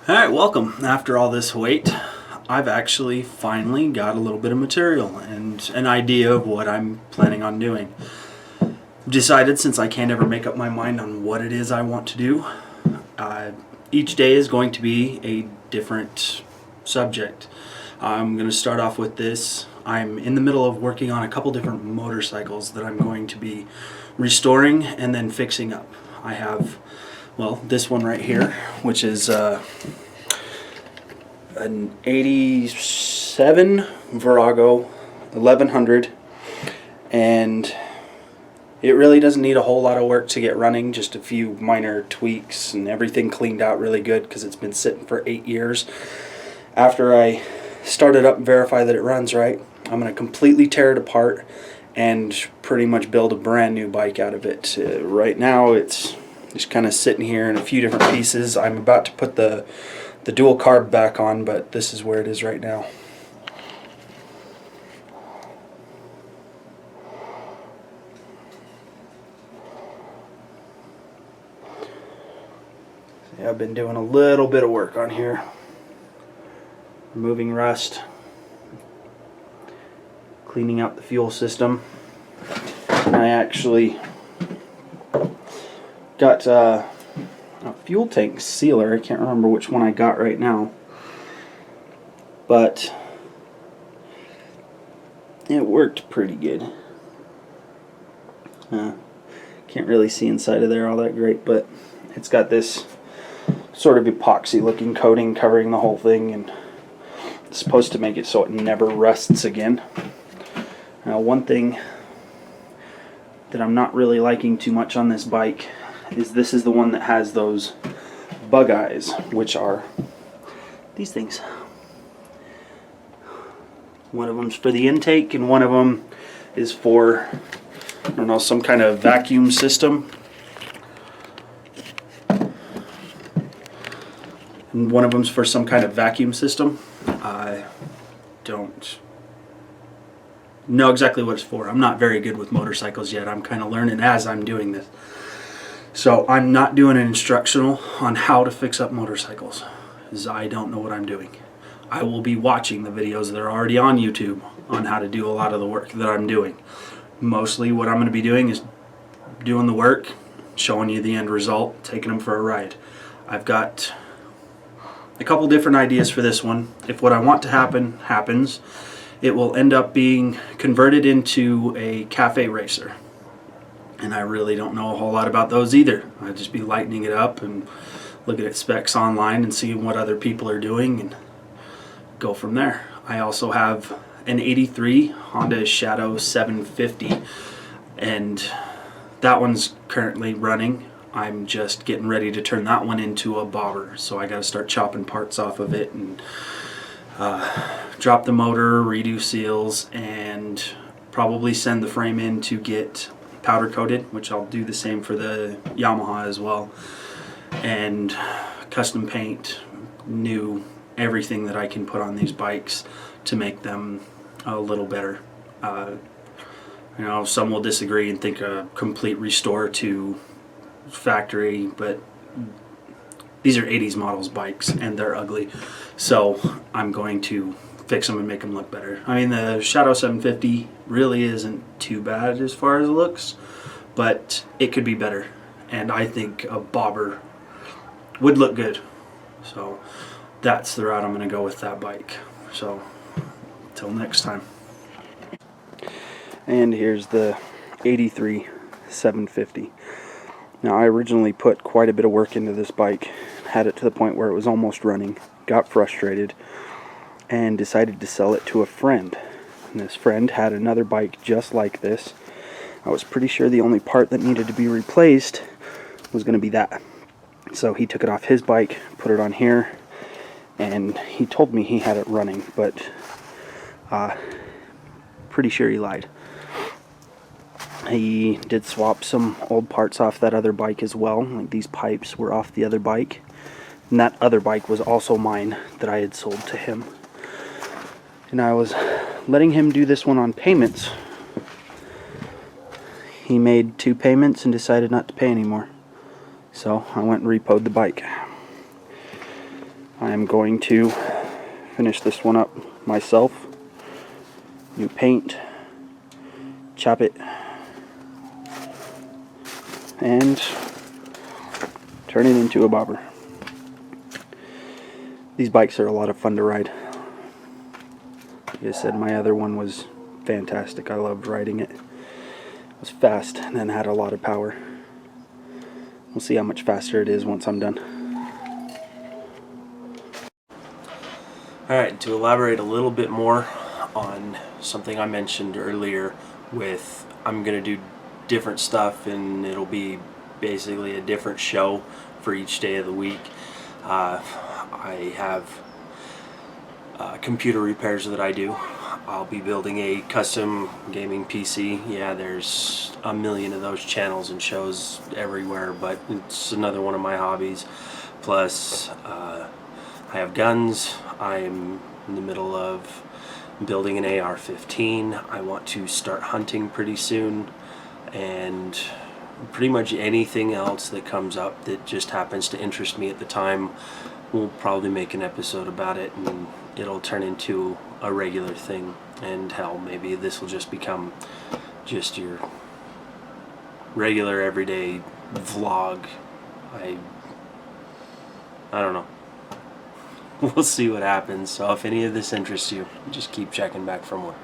Alright, welcome. After all this wait, I've actually finally got a little bit of material and an idea of what I'm planning on doing. I've decided, since I can't ever make up my mind on what it is I want to do, each day is going to be a different subject. I'm going to start off with this. I'm in the middle of working on a couple different motorcycles that I'm going to be restoring and then fixing up. I have, well, this one right here, which is an 87 Virago 1100, and it really doesn't need a whole lot of work to get running, just a few minor tweaks and everything cleaned out really good because it's been sitting for 8 years. After I start it up and verify that it runs right, I'm going to completely tear it apart and pretty much build a brand new bike out of it. Right now it's just kind of sitting here in a few different pieces. I'm about to put the dual carb back on, but this is where it is right now. See, I've been doing a little bit of work on here, removing rust, cleaning out the fuel system. I actually got a fuel tank sealer. I can't remember which one I got right now, but it worked pretty good. Can't really see inside of there all that great, but it's got this sort of epoxy looking coating covering the whole thing, and it's supposed to make it so it never rusts again. Now, one thing that I'm not really liking too much on this bike is this is the one that has those bug eyes, which are these things. One of them's for the intake and one of them is for, I don't know, some kind of vacuum system. And one of them's for some kind of vacuum system. I don't know exactly what it's for. I'm not very good with motorcycles yet. I'm kind of learning as I'm doing this. So I'm not doing an instructional on how to fix up motorcycles, because I don't know what I'm doing. I will be watching the videos that are already on YouTube on how to do a lot of the work that I'm doing. Mostly what I'm going to be doing is doing the work, showing you the end result, taking them for a ride. I've got a couple different ideas for this one. If what I want to happen happens, it will end up being converted into a cafe racer. And I really don't know a whole lot about those either. I'd just be lightening it up and looking at specs online and seeing what other people are doing and go from there. I also have an 83 Honda Shadow 750, and that one's currently running. I'm just getting ready to turn that one into a bobber, so I got to start chopping parts off of it and drop the motor, redo seals, and probably send the frame in to get powder coated, which I'll do the same for the Yamaha as well, and custom paint new everything that I can put on these bikes to make them a little better. You know, some will disagree and think a complete restore to factory, but these are 80s models bikes and they're ugly, so I'm going to fix them and make them look better. I mean, the Shadow 750 really isn't too bad as far as it looks, but it could be better, and I think a bobber would look good. So that's the route I'm going to go with that bike. So until next time. And here's the 83 750. Now, I originally put quite a bit of work into this bike, had it to the point where it was almost running, got frustrated, and decided to sell it to a friend. And this friend had another bike just like this. I was pretty sure the only part that needed to be replaced was going to be that. So he took it off his bike, put it on here, and he told me he had it running, but pretty sure he lied. He did swap some old parts off that other bike as well. Like, these pipes were off the other bike, and that other bike was also mine that I had sold to him. And I was letting him do this one on payments. He made 2 payments and decided not to pay anymore. So I went and repoed the bike. I am going to finish this one up myself. New paint, chop it, and turn it into a bobber. These bikes are a lot of fun to ride. Like I said, my other one was fantastic. I loved riding it. It was fast and then had a lot of power. We'll see how much faster it is once I'm done. Alright, to elaborate a little bit more on something I mentioned earlier with I'm going to do different stuff and it'll be basically a different show for each day of the week. I have computer repairs that I do. I'll be building a custom gaming PC. Yeah, there's a million of those channels and shows everywhere, but it's another one of my hobbies. Plus, I have guns. I'm in the middle of building an AR-15. I want to start hunting pretty soon, and pretty much anything else that comes up that just happens to interest me at the time, we'll probably make an episode about it, and it'll turn into a regular thing. And hell, maybe this will just become just your regular everyday vlog. I don't know. We'll see what happens. So if any of this interests you, just keep checking back for more.